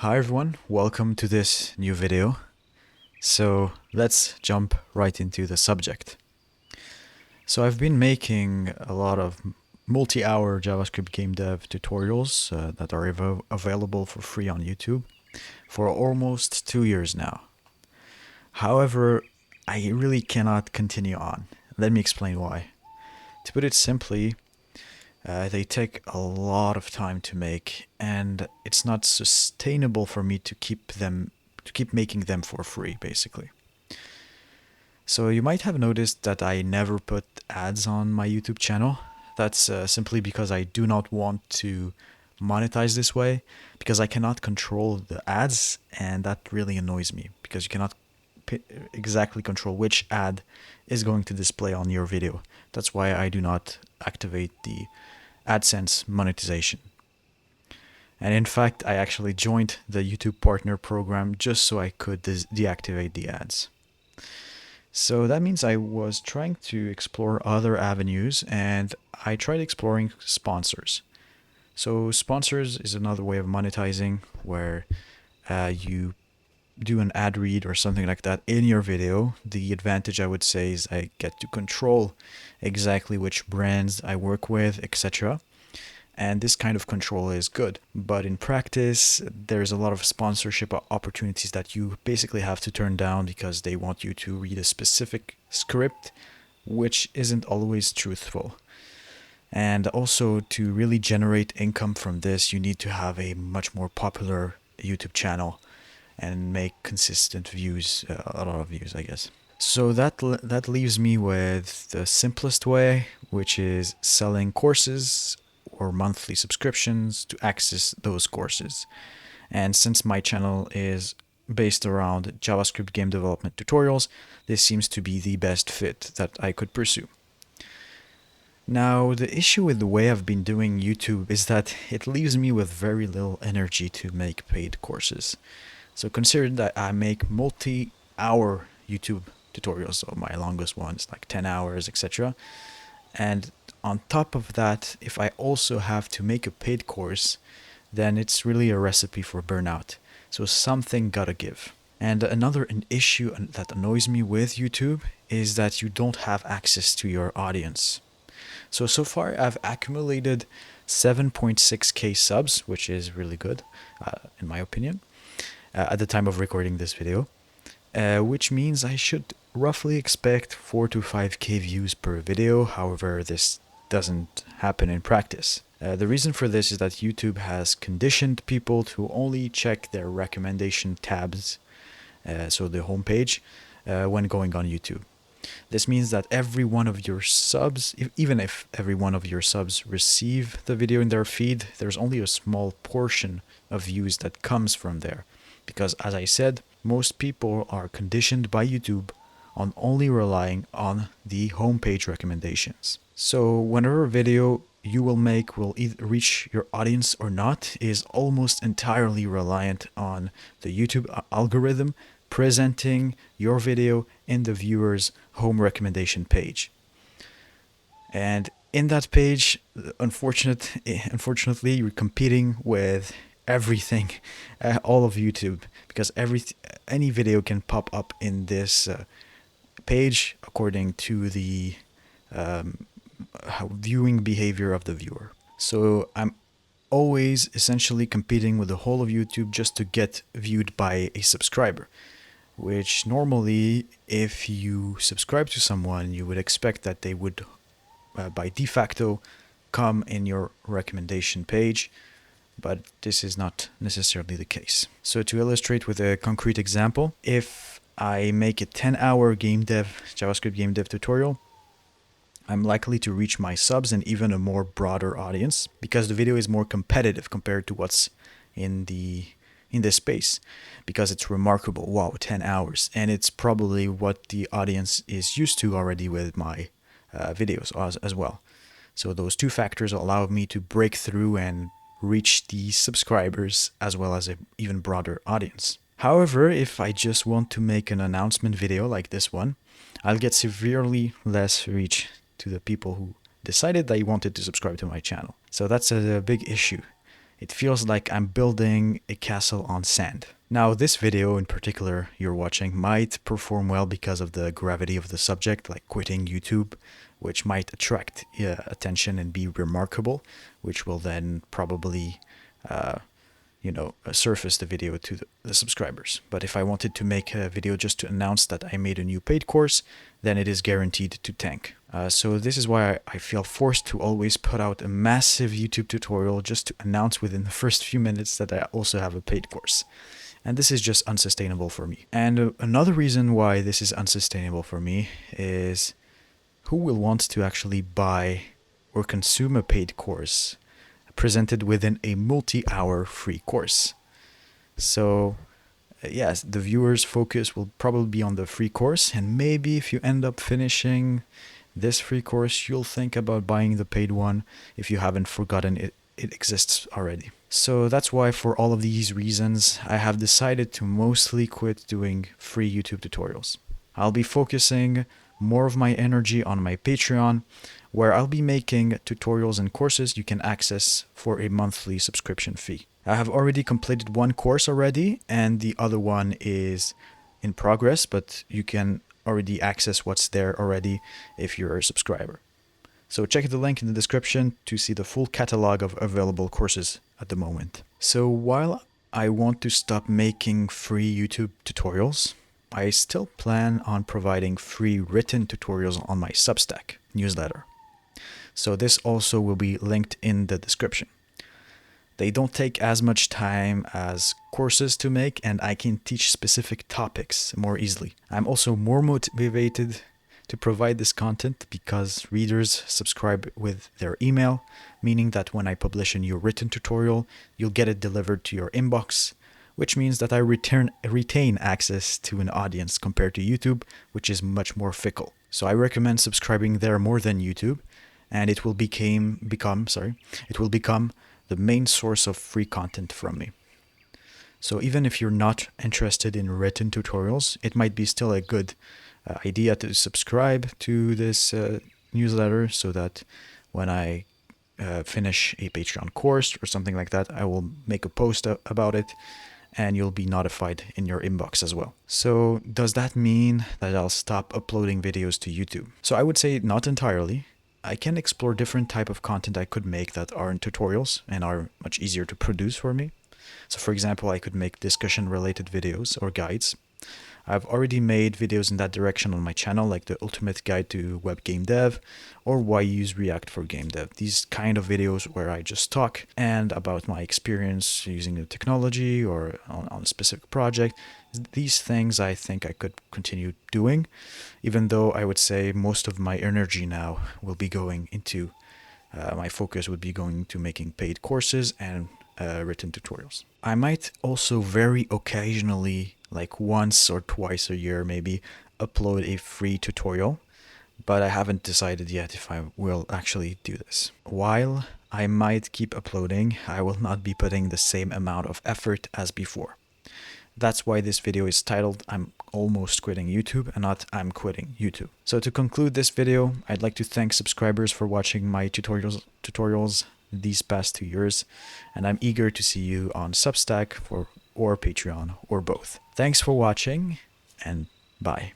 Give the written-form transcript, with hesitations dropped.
Hi everyone, welcome to this new video. So let's jump right into the subject. So I've been making a lot of multi-hour JavaScript game dev tutorials that are available for free on YouTube for almost 2 years now. However, I really cannot continue on. Let me explain why. To put it simply, they take a lot of time to make, and it's not sustainable for me to keep making them for free, basically. So you might have noticed that I never put ads on my YouTube channel. That's simply because I do not want to monetize this way, because I cannot control the ads, and that really annoys me, because you cannot exactly control which ad is going to display on your video. That's why I do not activate the AdSense monetization. And in fact, I actually joined the YouTube Partner program just so I could deactivate the ads. So that means I was trying to explore other avenues, and I tried exploring sponsors. So sponsors is another way of monetizing where you do an ad read or something like that in your video. The advantage, I would say, is I get to control exactly which brands I work with, etc. And this kind of control is good. But in practice, there's a lot of sponsorship opportunities that you basically have to turn down because they want you to read a specific script, which isn't always truthful. And also, to really generate income from this, you need to have a much more popular YouTube channel and make consistent views, a lot of views, I guess. So that leaves me with the simplest way, which is selling courses or monthly subscriptions to access those courses. And since my channel is based around JavaScript game development tutorials, this seems to be the best fit that I could pursue. Now, the issue with the way I've been doing YouTube is that it leaves me with very little energy to make paid courses. So consider that I make multi-hour YouTube tutorials, so my longest ones like 10 hours, etc. And on top of that, if I also have to make a paid course, then it's really a recipe for burnout. So something gotta give. And another issue that annoys me with YouTube is that you don't have access to your audience. So far I've accumulated 7.6k subs, which is really good, in my opinion, at the time of recording this video, which means I should roughly expect 4 to 5k views per video. However, this doesn't happen in practice. The reason for this is that YouTube has conditioned people to only check their recommendation tabs, so the homepage, when going on YouTube. This means that every one of your subs, even if every one of your subs receive the video in their feed, there's only a small portion of views that comes from there. Because as I said, most people are conditioned by YouTube on only relying on the homepage recommendations. So whenever a video you will make will either reach your audience or not is almost entirely reliant on the YouTube algorithm presenting your video in the viewer's home recommendation page. And in that page, unfortunately, you're competing with everything, all of YouTube, because any video can pop up in this page according to the viewing behavior of the viewer. So I'm always essentially competing with the whole of YouTube just to get viewed by a subscriber, which normally, if you subscribe to someone, you would expect that they would by de facto come in your recommendation page, but this is not necessarily the case. So to illustrate with a concrete example, if I make a 10-hour JavaScript game dev tutorial, I'm likely to reach my subs and even a more broader audience because the video is more competitive compared to what's in this space, because it's remarkable. Wow, 10 hours. And it's probably what the audience is used to already with my videos as well. So those two factors allow me to break through and reach the subscribers as well as an even broader audience. However, if I just want to make an announcement video like this one, I'll get severely less reach to the people who decided they wanted to subscribe to my channel. So that's a big issue. It feels like I'm building a castle on sand. Now, this video in particular you're watching might perform well because of the gravity of the subject, like quitting YouTube, which might attract attention and be remarkable, which will then probably surface the video to the subscribers. But if I wanted to make a video just to announce that I made a new paid course, then it is guaranteed to tank. So this is why I feel forced to always put out a massive YouTube tutorial just to announce within the first few minutes that I also have a paid course. And this is just unsustainable for me. And another reason why this is unsustainable for me is who will want to actually buy or consume a paid course presented within a multi-hour free course? So yes, the viewer's focus will probably be on the free course, and maybe if you end up finishing this free course, you'll think about buying the paid one if you haven't forgotten it exists already. So that's why, for all of these reasons, I have decided to mostly quit doing free YouTube tutorials. I'll be focusing more of my energy on my Patreon, where I'll be making tutorials and courses you can access for a monthly subscription fee. I have already completed one course already, and the other one is in progress, but you can already access what's there already if you're a subscriber. So check the link in the description to see the full catalog of available courses at the moment. So while I want to stop making free YouTube tutorials, I still plan on providing free written tutorials on my Substack newsletter. So this also will be linked in the description. They don't take as much time as courses to make, and I can teach specific topics more easily. I'm also more motivated to provide this content because readers subscribe with their email, meaning that when I publish a new written tutorial, you'll get it delivered to your inbox, which means that I retain access to an audience compared to YouTube, which is much more fickle. So I recommend subscribing there more than YouTube, and it will become the main source of free content from me. So even if you're not interested in written tutorials, it might be still a good idea to subscribe to this newsletter, so that when I finish a Patreon course or something like that, I will make a post about it, and you'll be notified in your inbox as well. So does that mean that I'll stop uploading videos to YouTube? So I would say not entirely. I can explore different type of content I could make that aren't tutorials and are much easier to produce for me. So for example, I could make discussion related videos or guides. I've already made videos in that direction on my channel, like the ultimate guide to web game dev or why use React for game dev. These kind of videos where I just talk and about my experience using the technology or on a specific project. These things I think I could continue doing, even though I would say most of my energy now will be going into, my focus would be going to making paid courses and written tutorials. I might also very occasionally, like once or twice a year maybe, upload a free tutorial, but I haven't decided yet if I will actually do this. While I might keep uploading, I will not be putting the same amount of effort as before. That's why this video is titled I'm almost quitting YouTube and not I'm quitting YouTube. So to conclude this video, I'd like to thank subscribers for watching my tutorials these past 2 years, and I'm eager to see you on Substack or Patreon or both. Thanks for watching, and bye.